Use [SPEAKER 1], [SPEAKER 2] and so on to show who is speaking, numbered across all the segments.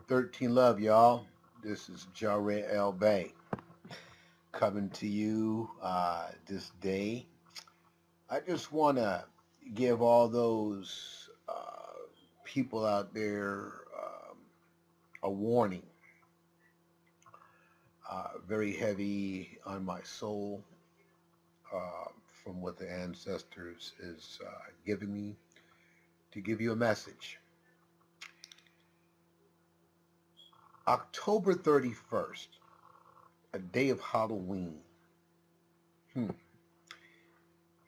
[SPEAKER 1] 13 love, y'all. This is Jarrell L. Bay coming to you this day. I just want to give all those people out there a warning. Very heavy on my soul from what the ancestors is giving me to give you a message. October 31st, a day of Halloween. Hmm.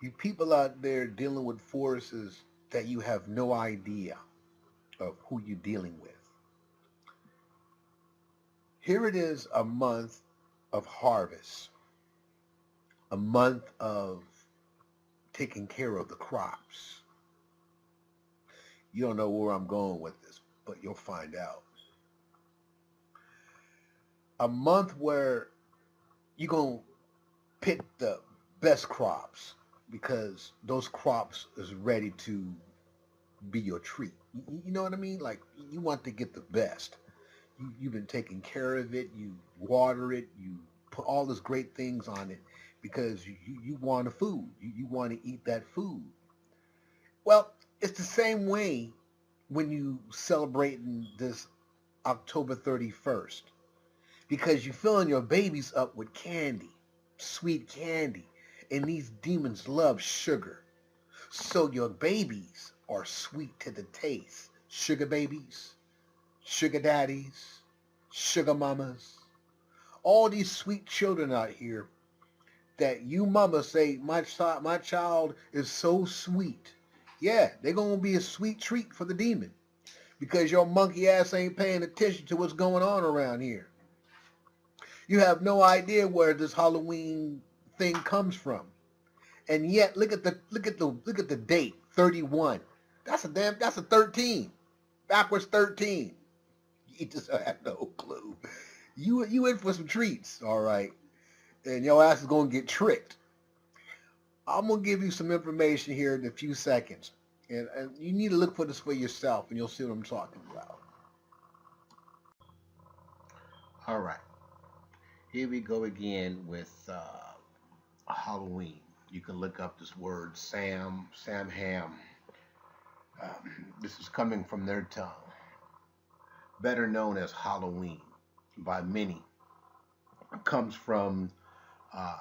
[SPEAKER 1] You people out there dealing with forces that you have no idea of who you're dealing with. Here it is, a month of harvest, a month of taking care of the crops. You don't know where I'm going with this, but you'll find out. A month where you're going to pick the best crops because those crops is ready to be your treat. You know what I mean? Like you want to get the best. You've been taking care of it. You water it. You put all those great things on it because you want a food. You want to eat that food. Well, it's the same way when you celebrating this October 31st because you're filling your babies up with candy, sweet candy, and these demons love sugar. So your babies are sweet to the taste. Sugar babies, sugar daddies, sugar mamas, all these sweet children out here that you mama say, my child is so sweet. Yeah, they're going to be a sweet treat for the demon because your monkey ass ain't paying attention to what's going on around here. You have no idea where this Halloween thing comes from. And yet look at the date, 31. That's a 13. Backwards 13. You just have no clue. You in for some treats, all right. And your ass is gonna get tricked. I'm gonna give you some information here in a few seconds. And you need to look for this for yourself and you'll see what I'm talking about. All right. Here we go again with Halloween. You can look up this word Sam Ham. This is coming from their tongue, better known as Halloween by many. It comes from uh,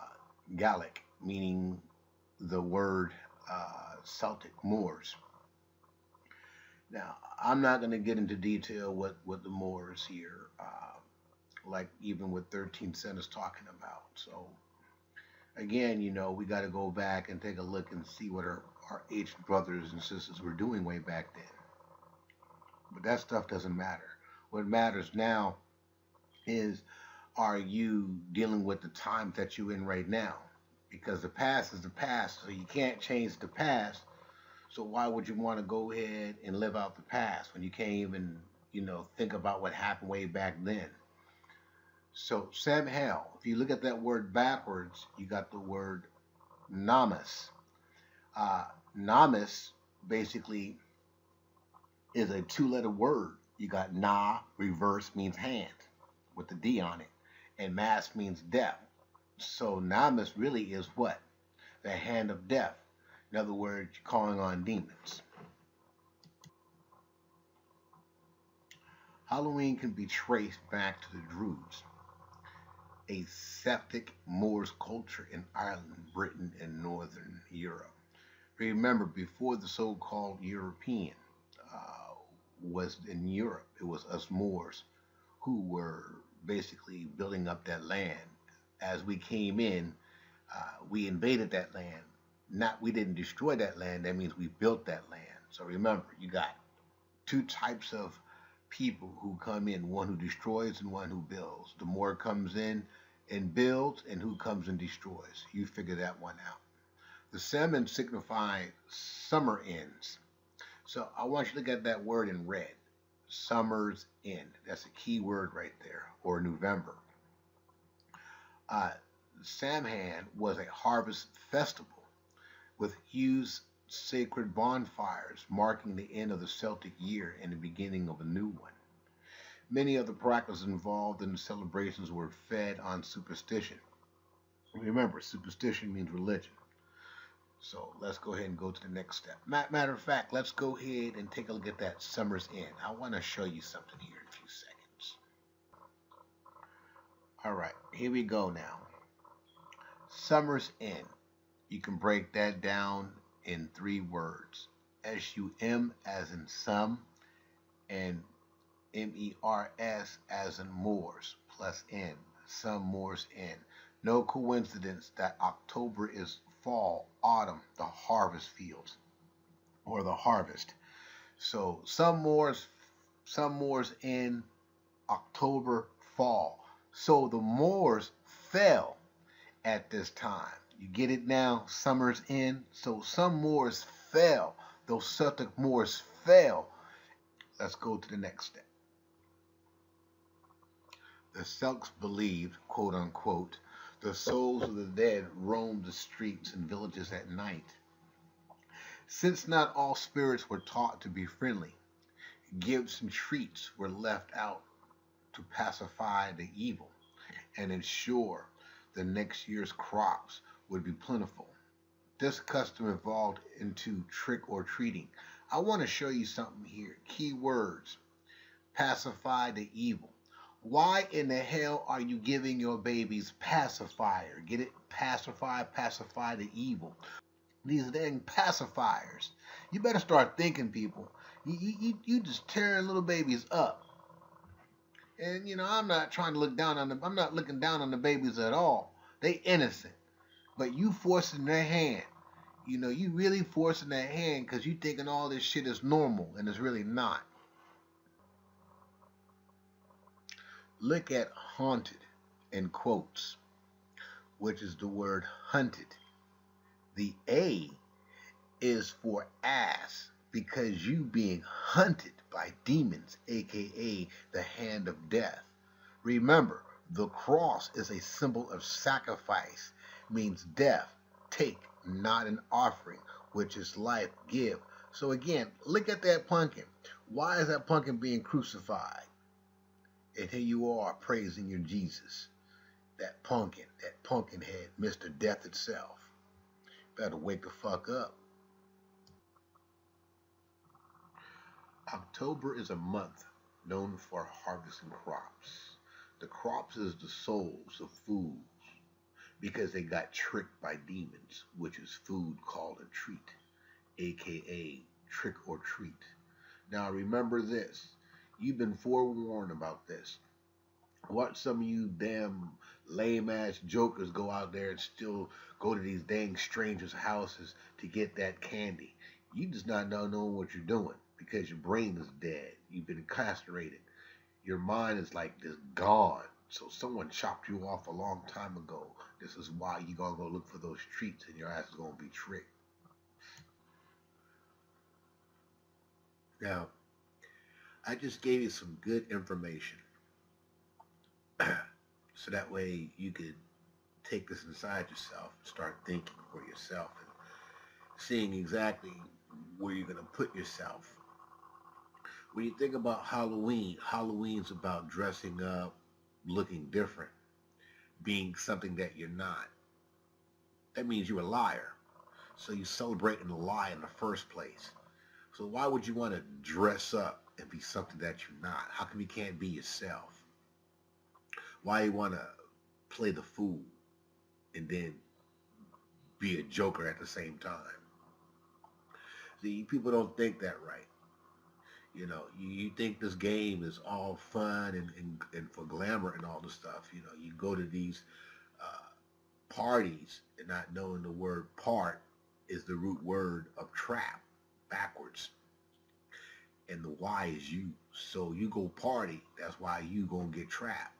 [SPEAKER 1] Gaelic, meaning the word Celtic Moors. Now, I'm not going to get into detail what the Moors here, like even what 13 Cent is talking about. So, again, we got to go back and take a look and see what our aged brothers and sisters were doing way back then. But that stuff doesn't matter. What matters now is, are you dealing with the time that you're in right now? Because the past is the past, so you can't change the past. So why would you want to go ahead and live out the past when you can't even, think about what happened way back then? So Sam Hell, if you look at that word backwards, you got the word namas. Uh, namas basically is a two-letter word. You got na, reverse means hand, with the D on it, and mas means death. So namas really is what? The hand of death. In other words, calling on demons. Halloween can be traced back to the Druids, a Celtic Moors culture in Ireland, Britain, and Northern Europe. Remember, before the so-called European was in Europe, it was us Moors who were basically building up that land. As we came in, we invaded that land. Not we didn't destroy that land. That means we built that land. So remember, you got two types of people who come in: one who destroys and one who builds. The Moor comes in and builds, and who comes and destroys. You figure that one out. The salmon signify summer ends. So I want you to look at that word in red. Summer's end. That's a key word right there. Or November. Uh, Samhain was a harvest festival with huge sacred bonfires marking the end of the Celtic year and the beginning of a new one. Many of the practices involved in the celebrations were fed on superstition. Remember, superstition means religion. So let's go ahead and go to the next step. Matter of fact, let's go ahead and take a look at that Summer's Inn. I want to show you something here in a few seconds. All right, here we go now. Summer's Inn. You can break that down in 3 words. SUM as in sum, and MERS as in Moors plus N. Some Moors Inn. No coincidence that October is fall, autumn, the harvest fields, or the harvest. So some Moors in October, fall. So the Moors fell at this time. You get it now? Summer's in. So some Moors fell. Those Celtic Moors fell. Let's go to the next step. The Celts believed, quote unquote, the souls of the dead roamed the streets and villages at night. Since not all spirits were taught to be friendly, gifts and treats were left out to pacify the evil and ensure the next year's crops would be plentiful. This custom evolved into trick or treating. I want to show you something here. Key words: pacify the evil. Why in the hell are you giving your babies pacifier? Get it? Pacify the evil. These dang pacifiers. You better start thinking, people. You just tearing little babies up. And I'm not trying to look down on them. I'm not looking down on the babies at all. They innocent. But you forcing their hand. You really forcing their hand because you thinking all this shit is normal, and it's really not. Look at haunted in quotes, which is the word hunted. The A is for ass because you being hunted by demons, aka the hand of death. Remember, the cross is a symbol of sacrifice, means death, take, not an offering, which is life, give. So again, look at that pumpkin. Why is that pumpkin being crucified? And here you are praising your Jesus. That pumpkin head, Mr. Death itself. Better wake the fuck up. October is a month known for harvesting crops. The crops is the souls of foods because they got tricked by demons, which is food called a treat, aka trick or treat. Now remember this. You've been forewarned about this. Watch some of you damn lame ass jokers go out there and still go to these dang strangers' houses to get that candy. You just not knowing what you're doing because your brain is dead. You've been castrated. Your mind is like just gone. So someone chopped you off a long time ago. This is why you gonna go look for those treats and your ass is gonna be tricked. Now, I just gave you some good information. So that way you could take this inside yourself and start thinking for yourself and seeing exactly where you're going to put yourself. When you think about Halloween, Halloween's about dressing up, looking different, being something that you're not. That means you're a liar. So you're celebrating a lie in the first place. So why would you want to dress up and be something that you're not? How come you can't be yourself? Why you want to play the fool and then be a joker at the same time? See, people don't think that right. You think this game is all fun and for glamour and all this stuff. You go to these parties and not knowing the word part is the root word of trap, backwards. And the Y is you. So you go party, that's why you gonna get trapped.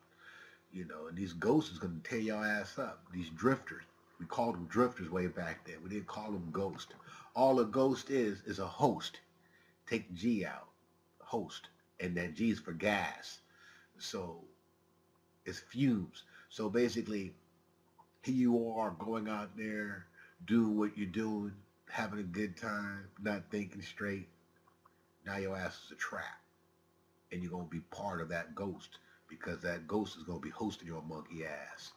[SPEAKER 1] And these ghosts is going to tear your ass up. These drifters. We called them drifters way back then. We didn't call them ghosts. All a ghost is a host. Take the G out. Host. And that G is for gas. So it's fumes. So basically, here you are going out there, doing what you're doing, having a good time, not thinking straight. Now your ass is a trap. and you're going to be part of that ghost, because that ghost is going to be hosting your monkey ass.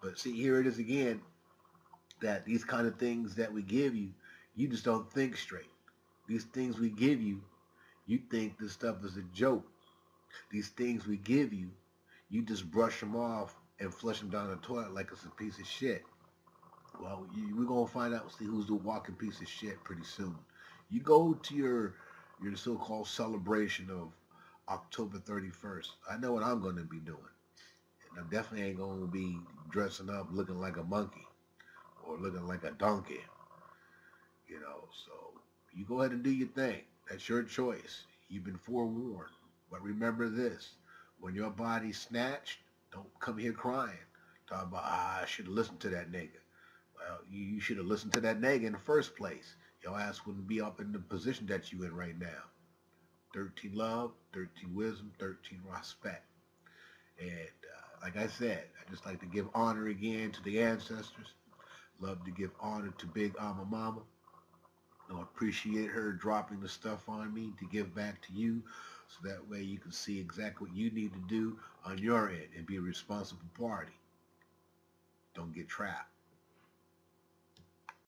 [SPEAKER 1] But see, here it is again, that these kind of things that we give you, you just don't think straight. These things we give you, you think this stuff is a joke. These things we give you, you just brush them off and flush them down the toilet like it's a piece of shit. Well, we're going to find out, see who's the walking piece of shit pretty soon. You go to your so-called celebration of October 31st. I know what I'm going to be doing. And I definitely ain't going to be dressing up looking like a monkey or looking like a donkey. You know, so you go ahead and do your thing. That's your choice. You've been forewarned. But remember this, when your body's snatched, don't come here crying. Talking about, I should have listened to that nigga. Well, you should have listened to that nigga in the first place. Your ass wouldn't be up in the position that you in right now. 13 love, 13 wisdom, 13 respect. And like I said, I just like to give honor again to the ancestors. Love to give honor to Big Alma Mama. I appreciate her dropping the stuff on me to give back to you, so that way you can see exactly what you need to do on your end and be a responsible party. Don't get trapped.